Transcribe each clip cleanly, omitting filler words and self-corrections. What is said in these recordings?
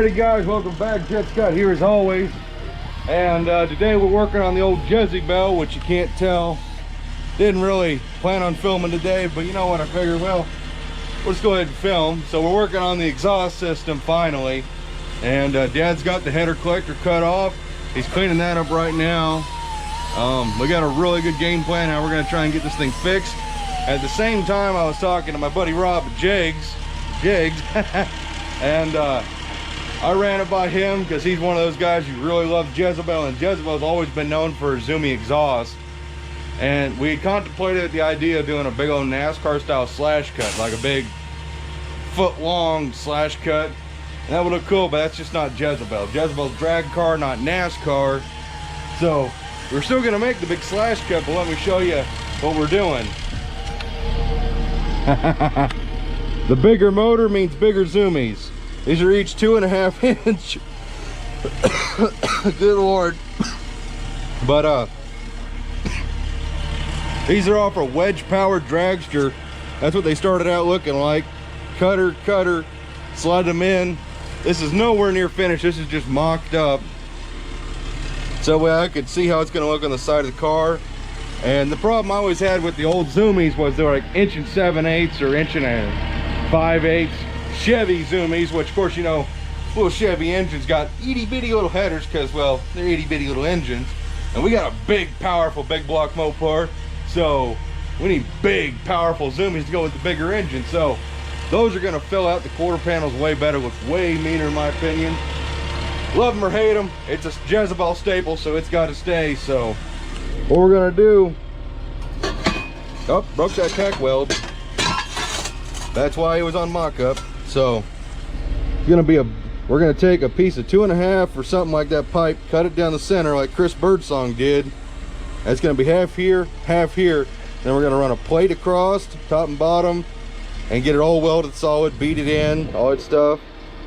Alrighty guys, welcome back. Jet Scott here as always. And today we're working on the old Jezebel, which you can't tell. Didn't really plan on filming today, but you know what, I figured, well, let's go ahead and film. So we're working on the exhaust system finally. And Dad's got the header collector cut off. He's cleaning that up right now. We got a really good game plan how we're gonna try and get this thing fixed. At the same time, I was talking to my buddy Rob Jigs, and I ran it by him because he's one of those guys who really loves Jezebel, and Jezebel's always been known for her zoomy exhaust. And we had contemplated the idea of doing a big old NASCAR style slash cut, like a big foot-long slash cut. And that would look cool, but that's just not Jezebel. Jezebel's drag car, not NASCAR. So we're still gonna make the big slash cut, but let me show you what we're doing. The bigger motor means bigger zoomies. These are each 2.5 inch. Good Lord. But these are off a wedge powered dragster. That's what they started out looking like. Cutter, slide them in. This is nowhere near finished. This is just mocked up, so I could see how it's going to look on the side of the car. And the problem I always had with the old zoomies was they were like 1 7/8 or 1 5/8 Chevy zoomies, which of course, you know, little Chevy engines got itty bitty little headers because, well, they're itty bitty little engines. And we got a big, powerful, big block Mopar, so we need big, powerful zoomies to go with the bigger engine. So those are going to fill out the quarter panels way better, look way meaner in my opinion. Love them or hate them, it's a Jezebel staple, so it's got to stay. So what we're going to do, oh, broke that tack weld. That's why it was on mock-up. So it's going to be we're going to take a piece of 2.5 or something like that pipe, cut it down the center like Chris Birdsong did. That's going to be half here, half here. Then we're going to run a plate across, top and bottom, and get it all welded solid, beat it in, all that stuff.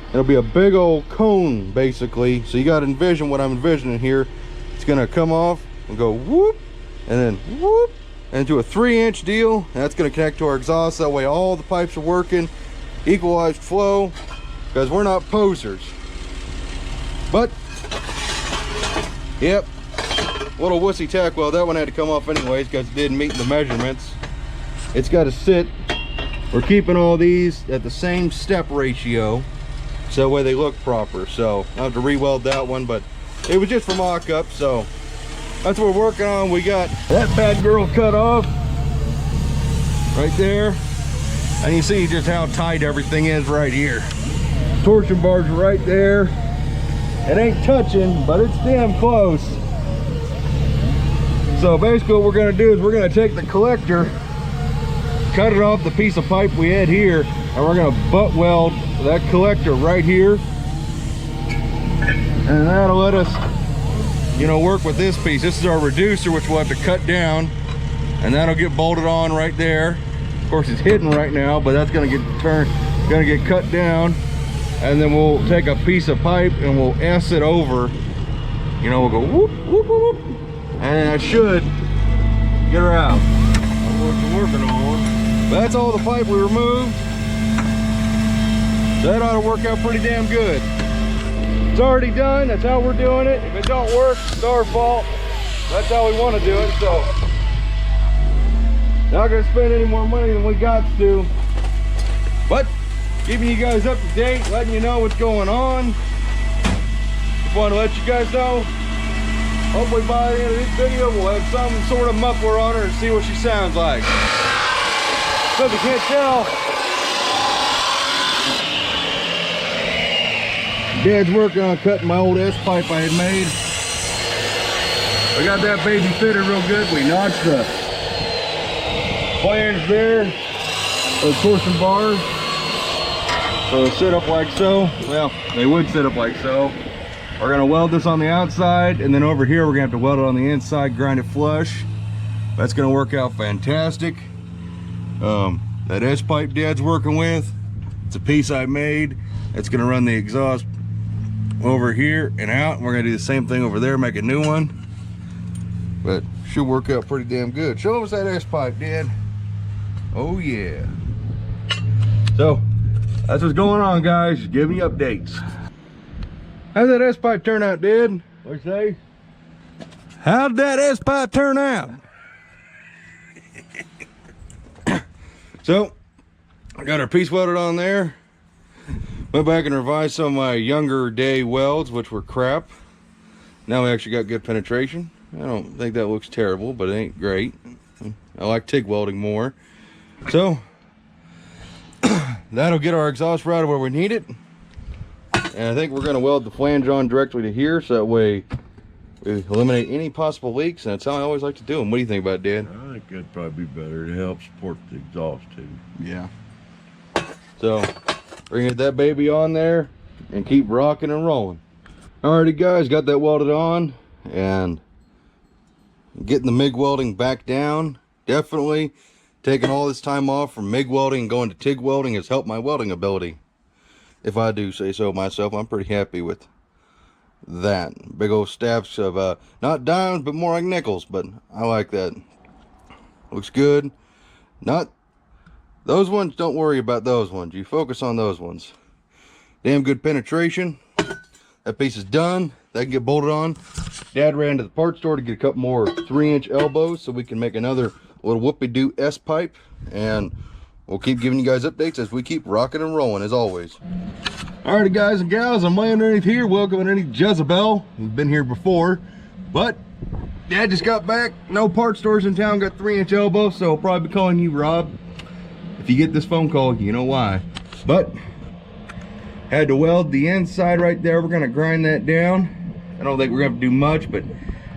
It'll be a big old cone basically. So you got to envision what I'm envisioning here. It's going to come off and go whoop, and then whoop, and do a 3-inch deal. And that's going to connect to our exhaust. That way all the pipes are working, equalized flow, because we're not posers. But yep, little wussy tack weld, that one had to come off anyways because it didn't meet the measurements. It's got to sit. We're keeping all these at the same step ratio, so that way they look proper. So I have to re-weld that one, but it was just for mock-up. So that's what we're working on. We got that bad girl cut off right there, and you see just how tight everything is right here. Torsion bars right there. It ain't touching, but it's damn close. So basically what we're going to do is we're going to take the collector, cut it off the piece of pipe we had here, and we're going to butt weld that collector right here, and that'll let us, you know, work with this piece. This is our reducer, which we'll have to cut down, and that'll get bolted on right there. Of course it's hidden right now, but that's going to get cut down, and then we'll take a piece of pipe and we'll S it over. You know, we'll go whoop whoop whoop, and that should get her out. That's what we're working on. But that's all the pipe we removed. That ought to work out pretty damn good. It's already done. That's how we're doing it. If it don't work, it's our fault. That's how we want to do it. So not gonna spend any more money than we got to, but keeping you guys up to date, letting you know what's going on. Just want to let you guys know. Hopefully by the end of this video we'll have some sort of muffler on her and see what she sounds like. So if you can't tell, Dad's working on cutting my old S-pipe I had made. I got that baby fitted real good. We notched the flange there, those torsion bars. So it'll sit up like so. Well, they would sit up like so. We're gonna weld this on the outside, and then over here we're gonna have to weld it on the inside, grind it flush. That's gonna work out fantastic. That S-pipe Dad's working with, it's a piece I made. It's gonna run the exhaust over here and out, and we're gonna do the same thing over there, make a new one. But should work out pretty damn good. Show us that S-pipe, Dad. Oh yeah. So that's what's going on, guys. Just giving you updates. How'd that S-pipe turn out, Dad? What'd you say? How'd that S-pipe turn out? So, I got our piece welded on there. Went back and revised some of my younger day welds, which were crap. Now we actually got good penetration. I don't think that looks terrible, but it ain't great. I like TIG welding more. So, that'll get our exhaust routed where we need it. And I think we're gonna weld the flange on directly to here, so that way we eliminate any possible leaks, and that's how I always like to do them. What do you think about it, Dad? I think that'd probably be better to help support the exhaust too. Yeah. So, we're gonna get that baby on there and keep rocking and rolling. Alrighty guys, got that welded on, and getting the MIG welding back down. Definitely taking all this time off from MIG welding and going to TIG welding has helped my welding ability. If I do say so myself, I'm pretty happy with that. Big old stabs of not dimes but more like nickels, but I like that. Looks good. Not those ones, don't worry about those ones, you focus on those ones. Damn good penetration. That piece is done. That can get bolted on. Dad ran to the parts store to get a couple more 3-inch elbows so we can make another little whoopie-doo S-pipe, and we'll keep giving you guys updates as we keep rocking and rolling as always. Alrighty guys and gals, I'm laying underneath here. Welcome underneath Jezebel, who's been here before. But Dad just got back. No parts stores in town got 3-inch elbows, so I'll probably be calling you Rob. If you get this phone call, you know why. But had to weld the inside right there. We're gonna grind that down. I don't think we're gonna do much, but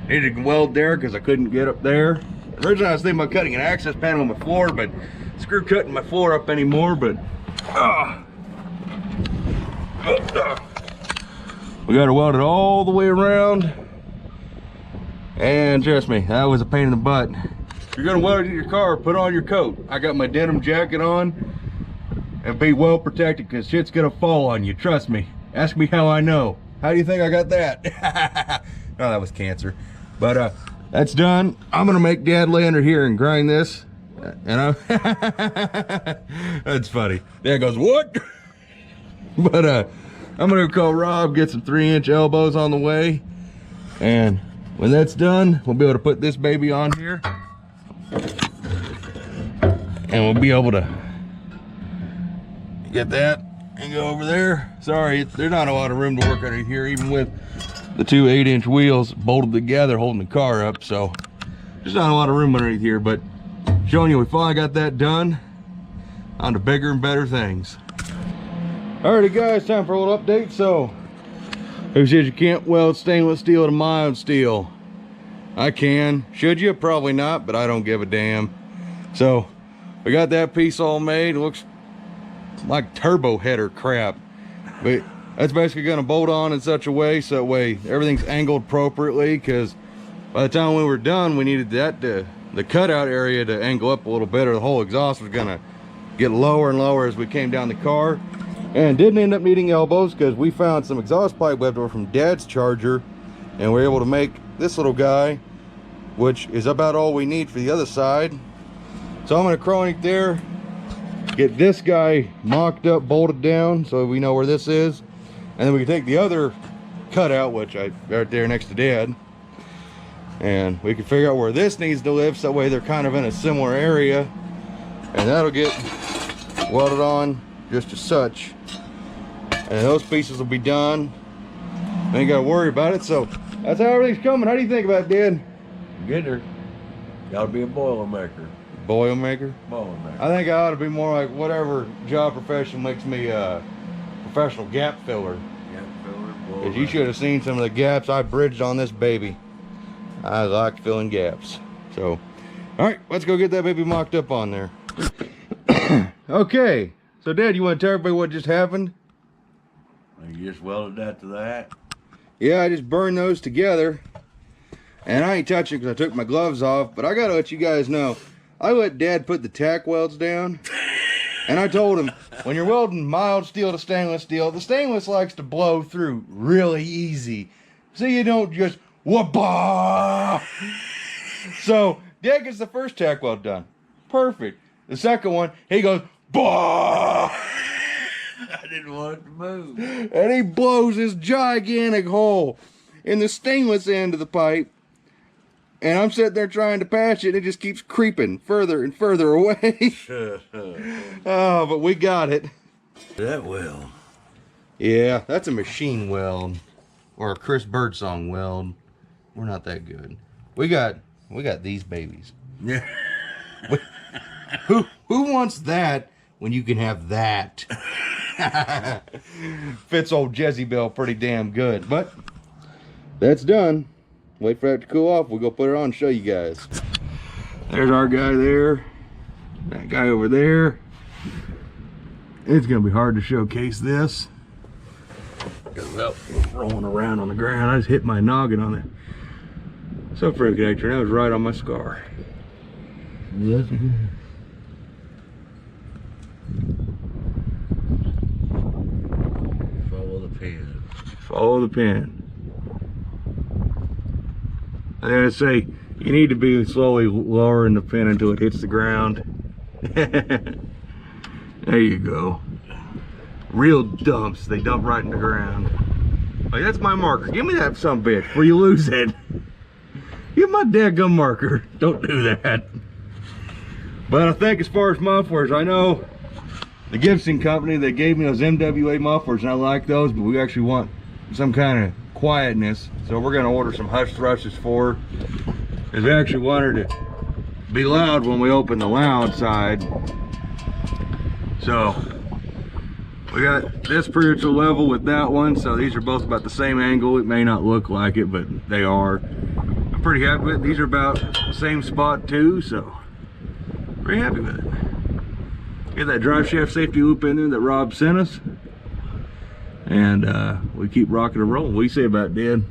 needed to weld there because I couldn't get up there. Originally I was thinking about cutting an access panel on my floor, but screw cutting my floor up anymore. But we got to weld it all the way around, and trust me, that was a pain in the butt. If you're gonna weld it in your car, put on your coat. I got my denim jacket on, and be well protected because shit's gonna fall on you, trust me. Ask me how I know. How do you think I got that? No, that was cancer. But that's done. I'm gonna make Dad lay under here and grind this, and that's funny. Dad goes, what? But I'm gonna call Rob, get some 3-inch elbows on the way, and when that's done, we'll be able to put this baby on here, and we'll be able to get that and go over there. Sorry, there's not a lot of room to work under here, even with the two 8-inch wheels bolted together holding the car up, so there's not a lot of room underneath here. But showing you we finally got that done, on to bigger and better things. Alrighty guys, time for a little update. So who says you can't weld stainless steel to mild steel? I can. Should you? Probably not, but I don't give a damn. So we got that piece all made. It looks like turbo header crap, but that's basically going to bolt on in such a way so that way everything's angled appropriately, because by the time we were done we needed that the cutout area to angle up a little bit, or the whole exhaust was going to get lower and lower as we came down the car. And didn't end up needing elbows because we found some exhaust pipe left over from Dad's Charger, and we're able to make this little guy, which is about all we need for the other side. So I'm going to crawl underneath there, get this guy mocked up, bolted down so we know where this is, and then we can take the other cutout, which I right there next to Dad, and we can figure out where this needs to live so that way they're kind of in a similar area, and that'll get welded on just as such, and those pieces will be done. I ain't gotta worry about it. So that's how everything's coming. How do you think about it, Dad? Get her. Gotta be a boilermaker. Boilermaker? Boilermaker. I think I ought to be more like whatever job profession makes me a professional gap filler. Gap filler, boilermaker. Because you should have seen some of the gaps I bridged on this baby. I like filling gaps. So, all right, let's go get that baby mocked up on there. Okay. So, Dad, you want to tell everybody what just happened? You just welded that to that? Yeah, I just burned those together. And I ain't touching because I took my gloves off. But I got to let you guys know, I let Dad put the tack welds down. And I told him, when you're welding mild steel to stainless steel, the stainless likes to blow through really easy. So you don't just, whoop-ah! So, Dad gets the first tack weld done. Perfect. The second one, he goes, bah! I didn't want it to move. And he blows this gigantic hole in the stainless end of the pipe. And I'm sitting there trying to patch it, and it just keeps creeping further and further away. Oh, but we got it. That weld. Yeah, that's a machine weld. Or a Chris Birdsong weld. We're not that good. We got these babies. Yeah. Who wants that when you can have that? Fits old Jezebel pretty damn good. But that's done. Wait for that to cool off. We'll go put it on and show you guys. There's our guy there. That guy over there. It's gonna be hard to showcase this. Well, rolling around on the ground. I just hit my noggin on the subframe connector. That was right on my scar. Yes. Follow the pin. Follow the pin. I gotta say, you need to be slowly lowering the pin until it hits the ground. There you go. Real dumps, they dump right in the ground. Like, that's my marker. Give me that sumbitch before you lose it. Give my dadgum marker. Don't do that. But I think as far as mufflers, I know the Gibson company, they gave me those MWA mufflers, and I like those, but we actually want some kind of quietness, so we're going to order some hush thrusters for her, because we actually want her to be loud when we open the loud side. So we got this pretty much a level with that one, so these are both about the same angle. It may not look like it, but they are. I'm pretty happy with it. These are about the same spot too, so pretty happy with it. Get that drive shaft safety loop in there that Rob sent us. And we keep rocking and rolling. What do you say about it, Dad?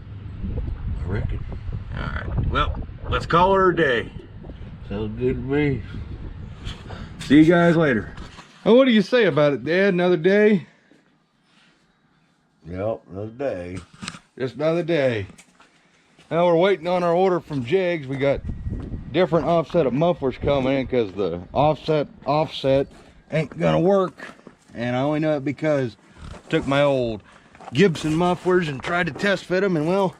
I reckon. All right. Well, let's call her a day. Sounds good to me. See you guys later. Oh, what do you say about it, Dad? Another day? Yep, another day. Just another day. Now we're waiting on our order from Jigs. We got different offset of mufflers coming in because the offset ain't gonna work. And I only know it because took my old Gibson mufflers and tried to test fit them, and well,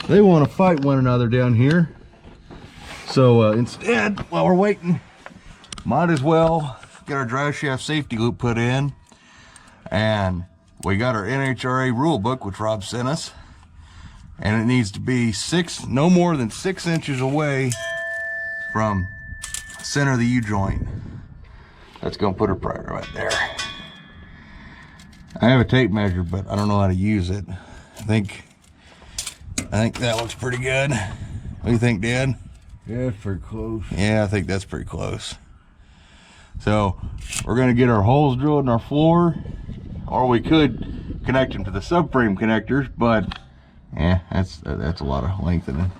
they want to fight one another down here. So instead, while we're waiting, might as well get our drive shaft safety loop put in. And we got our NHRA rule book, which Rob sent us, and it needs to be no more than 6 inches away from the center of the U-joint. That's gonna put her right there. I have a tape measure, but I don't know how to use it. I think that looks pretty good. What do you think, Dad? Yeah, it's pretty close. Yeah, I think that's pretty close. So we're gonna get our holes drilled in our floor, or we could connect them to the subframe connectors, but yeah, that's a lot of lengthening.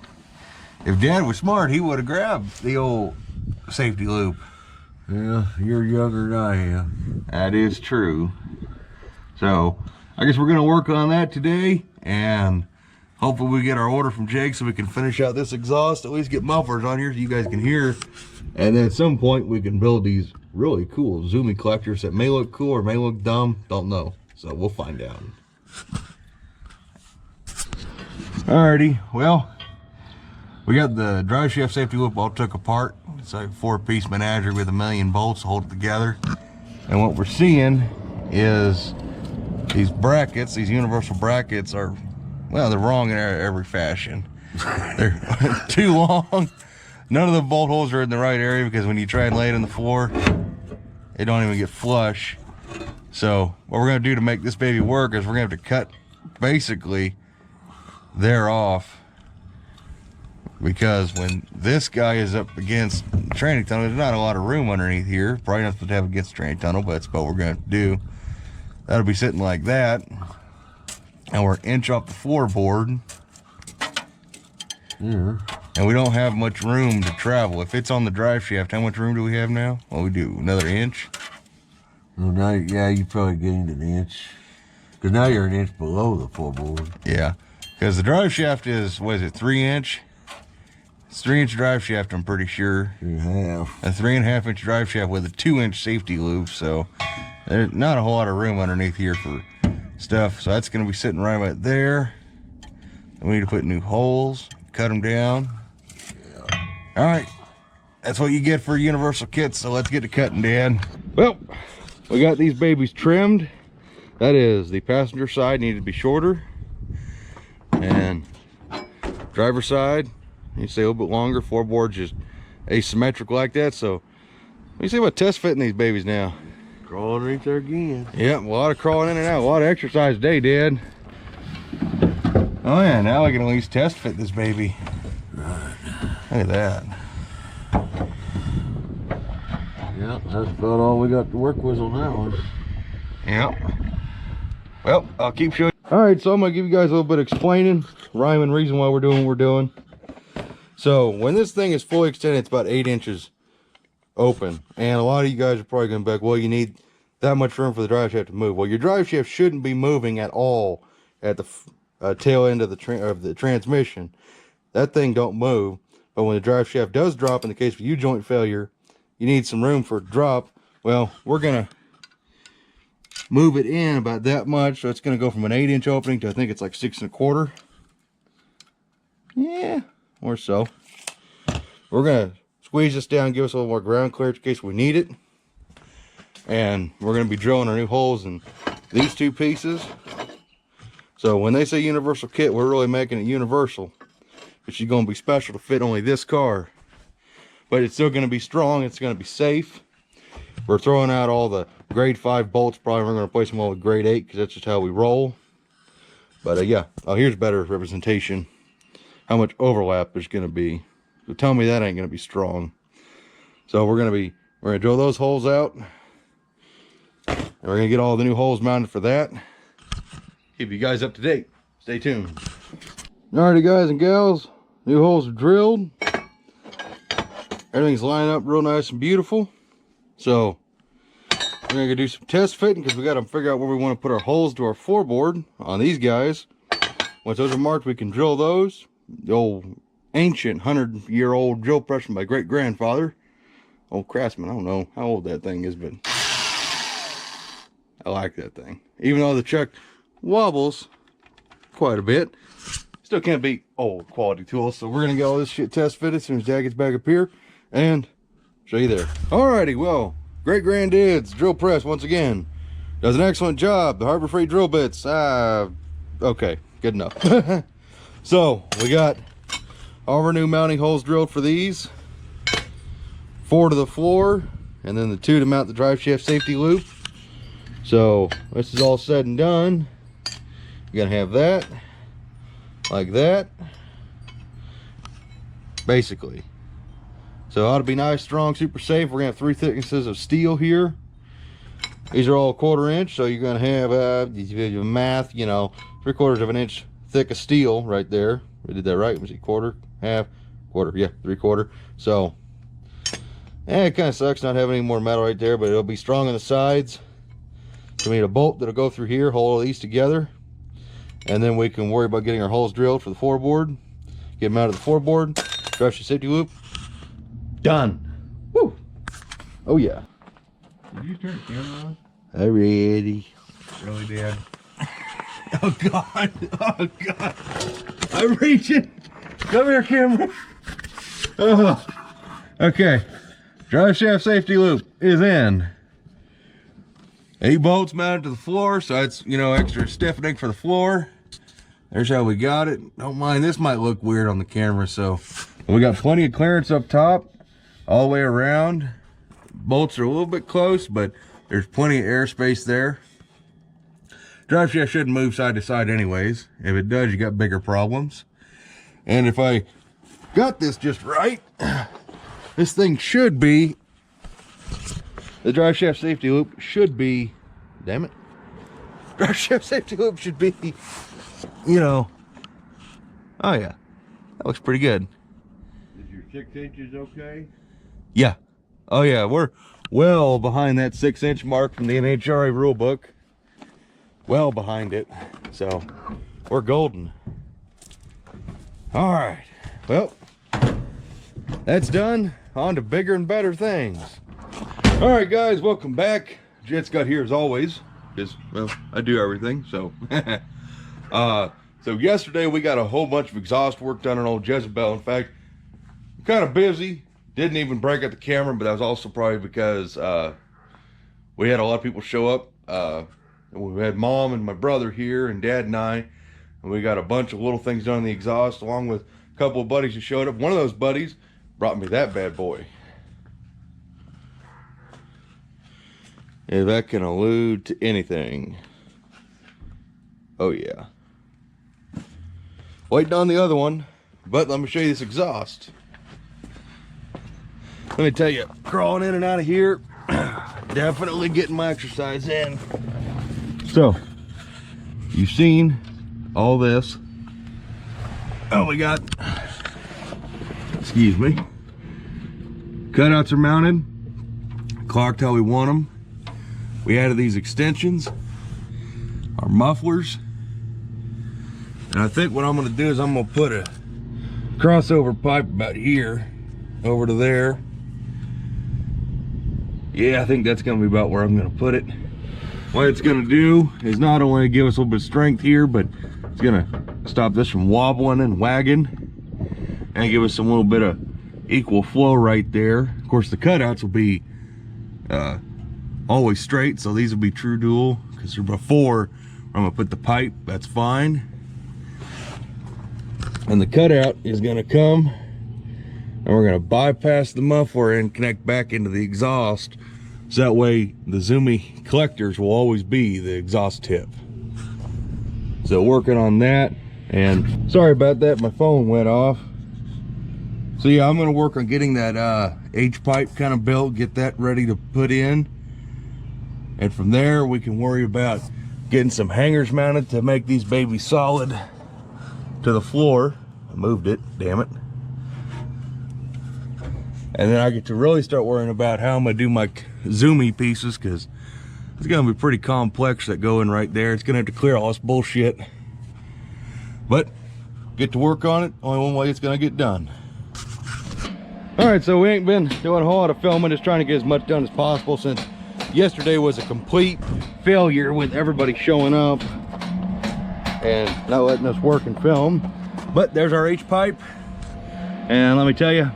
If Dad was smart, he would have grabbed the old safety loop. Yeah, you're younger than I am. That is true. So I guess we're gonna work on that today, and hopefully we get our order from Jake so we can finish out this exhaust, at least get mufflers on here so you guys can hear. And then at some point we can build these really cool zoomy collectors that may look cool or may look dumb, don't know. So we'll find out. Alrighty, well, we got the drive shaft safety loop all took apart. It's like a 4-piece menagerie with 1,000,000 bolts to hold it together. And what we're seeing is these brackets, these universal brackets are, well, they're wrong in every fashion. They're too long. None of the bolt holes are in the right area, because when you try and lay it on the floor, they don't even get flush. So what we're gonna do to make this baby work is we're gonna have to cut basically there off, because when this guy is up against the training tunnel, there's not a lot of room underneath here. Probably not supposed to have against the training tunnel, but that's what we're gonna do. That'll be sitting like that, and we're an inch off the floorboard. Yeah. And we don't have much room to travel. If it's on the drive shaft, how much room do we have now? Well, we do another inch. Well, now, yeah, you probably gained an inch, because now you're an inch below the floorboard. Yeah, because the drive shaft is, what is it, 3 inch? It's 3-inch drive shaft, I'm pretty sure. 3.5. A 3.5-inch drive shaft with a 2-inch safety loop, so there's not a whole lot of room underneath here for stuff. So that's gonna be sitting right about there. And we need to put new holes, cut them down. Yeah. All right, that's what you get for universal kits. So let's get to cutting, Dad. Well, we got these babies trimmed. That is, the passenger side needed to be shorter, and driver side needs to stay a little bit longer. Floorboard's just asymmetrical like that. So let me see about test fitting these babies now. Crawling right there again. Yep, a lot of crawling in and out, a lot of exercise today, Dad. Oh yeah, now we can at least test fit this baby. Right. Look at that. Yep, that's about all we got to work with on that one. Yep. Well, I'll keep showing. All right, so I'm gonna give you guys a little bit of explaining, rhyme and reason why we're doing what we're doing. So when this thing is fully extended, it's about 8 inches open, and a lot of you guys are probably gonna be like, well, you need that much room for the drive shaft to move. Well, your drive shaft shouldn't be moving at all at the tail end of the transmission. That thing don't move, but when the drive shaft does drop, in the case of U-joint failure, you need some room for drop. Well, we're gonna move it in about that much, so it's gonna go from an 8-inch opening to, I think it's like 6 1/4. Yeah, or so. We're gonna squeeze this down, give us a little more ground clearance in case we need it, and we're gonna be drilling our new holes in these two pieces. So when they say universal kit, we're really making it universal. It's going to be special to fit only this car, but it's still going to be strong. It's going to be safe. We're throwing out all the grade 5 bolts. Probably we're going to replace them all with grade 8 because that's just how we roll. But yeah, oh, here's better representation. How much overlap there's going to be. So tell me that ain't going to be strong. So we're going to drill those holes out, and we're going to get all the new holes mounted for that. Keep you guys up to date. Stay tuned. Alrighty, guys and gals, new holes are drilled. Everything's lined up real nice and beautiful. So we're gonna go do some test fitting because we got to figure out where we want to put our holes to our floorboard on these guys. Once those are marked, we can drill those. The old ancient 100-year-old drill press from my great grandfather, old Craftsman. I don't know how old that thing is, but I like that thing. Even though the chuck wobbles quite a bit, still can't beat old quality tools. So we're gonna get all this shit test fitted as soon as Dad gets back up here and show you there. Alrighty, well, great granddad's drill press once again does an excellent job. The Harbor Freight drill bits, okay, good enough. So we got all of our new mounting holes drilled for these, 4 to the floor, and then the 2 to mount the drive shaft safety loop. So this is all said and done. You're gonna have that like that, basically. So it ought to be nice, strong, super safe. We're gonna have 3 thicknesses of steel here. These are all 1/4 inch, so you're gonna have math, you know, 3/4 of an inch thick of steel right there. We did that right. Let me see, 1/4, half, 1/4, yeah, 3/4. So it kind of sucks not having any more metal right there, but it'll be strong on the sides. So we need a bolt that'll go through here, hold all these together, and then we can worry about getting our holes drilled for the floorboard. Get them out of the floorboard, drive shaft safety loop, done. Woo! Oh yeah. Did you turn the camera on? Alrighty. Really, Dad? Oh God! Oh God! I'm reaching. Come here, camera. Oh. Okay. Drive shaft safety loop is in. 8 bolts mounted to the floor, so that's, you know, extra stiffening for the floor. There's how we got it. Don't mind, this might look weird on the camera. So we got plenty of clearance up top all the way around. Bolts are a little bit close, but there's plenty of airspace there. Drive shaft shouldn't move side to side anyways. If it does, you got bigger problems. And if I got this just right, this thing should be, the drive shaft safety loop should be, damn it, drive shaft safety loop should be, you know, oh yeah, that looks pretty good. Is your 6 inches okay? Yeah, oh yeah, we're well behind that 6-inch mark from the NHRA rule book. Well behind it, so we're golden. All right, well, that's done. On to bigger and better things. All right, guys, welcome back. Jet's got here as always, because, well, I do everything, so. So yesterday we got a whole bunch of exhaust work done on old Jezebel. In fact, I'm kind of busy. Didn't even break out the camera, but that was also probably because we had a lot of people show up. We had Mom and my brother here, and Dad and I, and we got a bunch of little things done on the exhaust, along with a couple of buddies who showed up. One of those buddies brought me that bad boy. If that can allude to anything. Oh yeah. Waiting on the other one, but let me show you this exhaust. Let me tell you, crawling in and out of here, definitely getting my exercise in. So, you've seen all this. Oh, we got, excuse me, cutouts are mounted, clocked how we want them. We added these extensions, our mufflers, and I think what I'm going to do is I'm going to put a crossover pipe about here over to there. Yeah, I think that's going to be about where I'm going to put it. What it's going to do is not only give us a little bit of strength here, but it's going to stop this from wobbling and wagging and give us some little bit of equal flow right there. Of course, the cutouts will be always straight, so these will be true dual, because before I'm going to put the pipe, that's fine. And the cutout is going to come, and we're going to bypass the muffler and connect back into the exhaust. So that way the zoomy collectors will always be the exhaust tip. So working on that, and sorry about that, my phone went off. So yeah, I'm going to work on getting that H-pipe kind of built, get that ready to put in. And from there we can worry about getting some hangers mounted to make these babies solid to the floor. I moved it, damn it. And then I get to really start worrying about how I'm gonna do my zoomy pieces, because it's gonna be pretty complex that go in right there. It's gonna have to clear all this bullshit. But get to work on it, only one way it's gonna get done. All right, so we ain't been doing a whole lot of filming, just trying to get as much done as possible, since yesterday was a complete failure with everybody showing up and not letting us work and film. But there's our H-pipe, and let me tell you,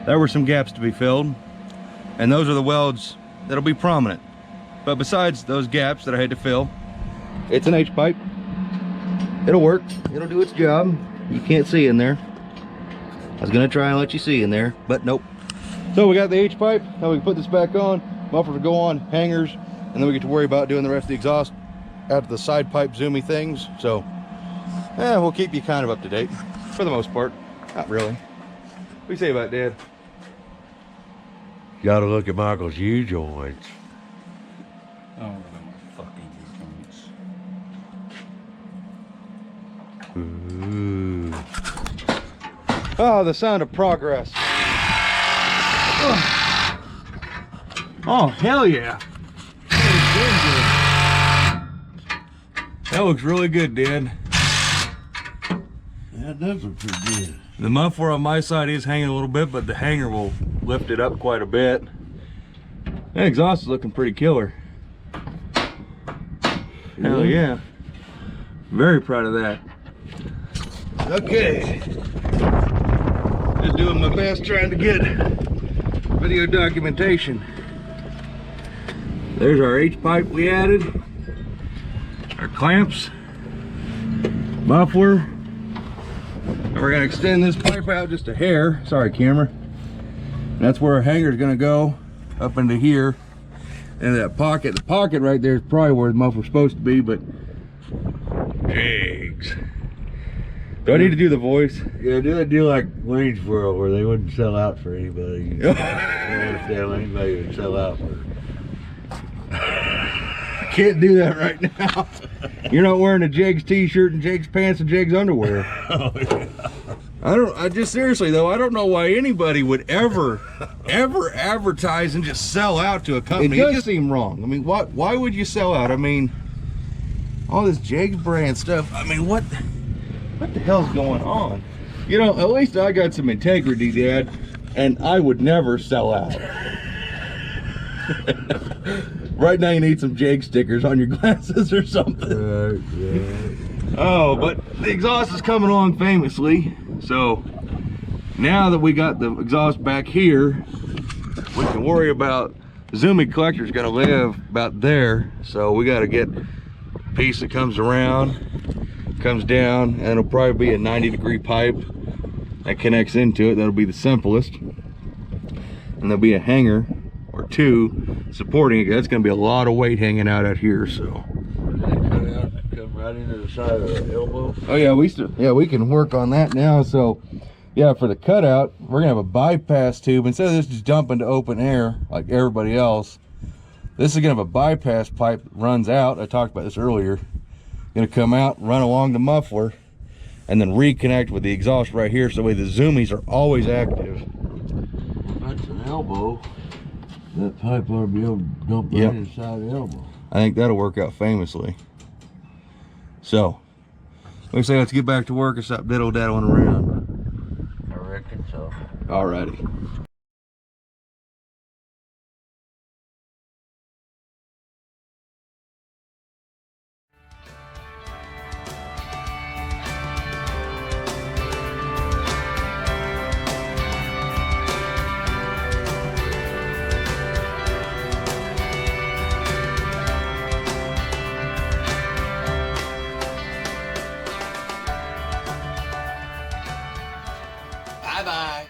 there were some gaps to be filled, and those are the welds that'll be prominent. But besides those gaps that I had to fill, it's an H-pipe. It'll work, it'll do its job. You can't see in there. I was gonna try and let you see in there, but nope. So we got the H-pipe, now we can put this back on, muffler to go on, hangers, and then we get to worry about doing the rest of the exhaust after the side pipe zoomy things. So we'll keep you kind of up to date for the most part. Not really. What do you say about it, Dad? Gotta look at Michael's U-joints. Oh, my fucking U-joints. Ooh. Oh, the sound of progress. Oh, hell yeah. That looks really good, Dad. That does look pretty good. The muffler on my side is hanging a little bit, but the hanger will lift it up quite a bit. That exhaust is looking pretty killer. Hell yeah. Very proud of that. Okay. Just doing my best trying to get video documentation. There's our H-pipe we added. Our clamps. Muffler. And we're gonna extend this pipe out just a hair. Sorry, camera. And that's where our hanger's gonna go, up into here. And that pocket, the pocket right there is probably where the muffler's supposed to be, but jigs. Do I need to do the voice? Yeah, do like Wayne's World, where they wouldn't sell out for anybody. They wouldn't sell anybody would sell out for. I can't do that right now. You're not wearing a Jegs t-shirt and Jegs pants and Jegs underwear. Oh, yeah. I just seriously though, I don't know why anybody would ever advertise and just sell out to a company. It does seem wrong. I mean, why would you sell out? I mean, all this Jegs brand stuff. I mean, what the hell's going on? You know, at least I got some integrity, Dad, and I would never sell out. Right now you need some Jake stickers on your glasses or something. Oh, but the exhaust is coming along famously. So now that we got the exhaust back here, we can worry about the zooming collector is going to live about there. So we got to get a piece that comes around, comes down, and it'll probably be a 90-degree pipe that connects into it. That'll be the simplest. And there'll be a hanger or two supporting it. That's going to be a lot of weight hanging out here. So Come right into the side of the elbow. oh yeah, we can work on that now. So yeah, for the cutout, we're gonna have a bypass tube. Instead of this just dumping to open air like everybody else, this is gonna have a bypass pipe that runs out. I talked about this earlier. Gonna come out, run along the muffler, and then reconnect with the exhaust right here, so that way the zoomies are always active. That's an elbow. That pipe ought to be able to dump right inside the elbow. I think that'll work out famously. So, like I say, let's get back to work and stop diddle-daddling around. I reckon so. Alrighty. Bye-bye.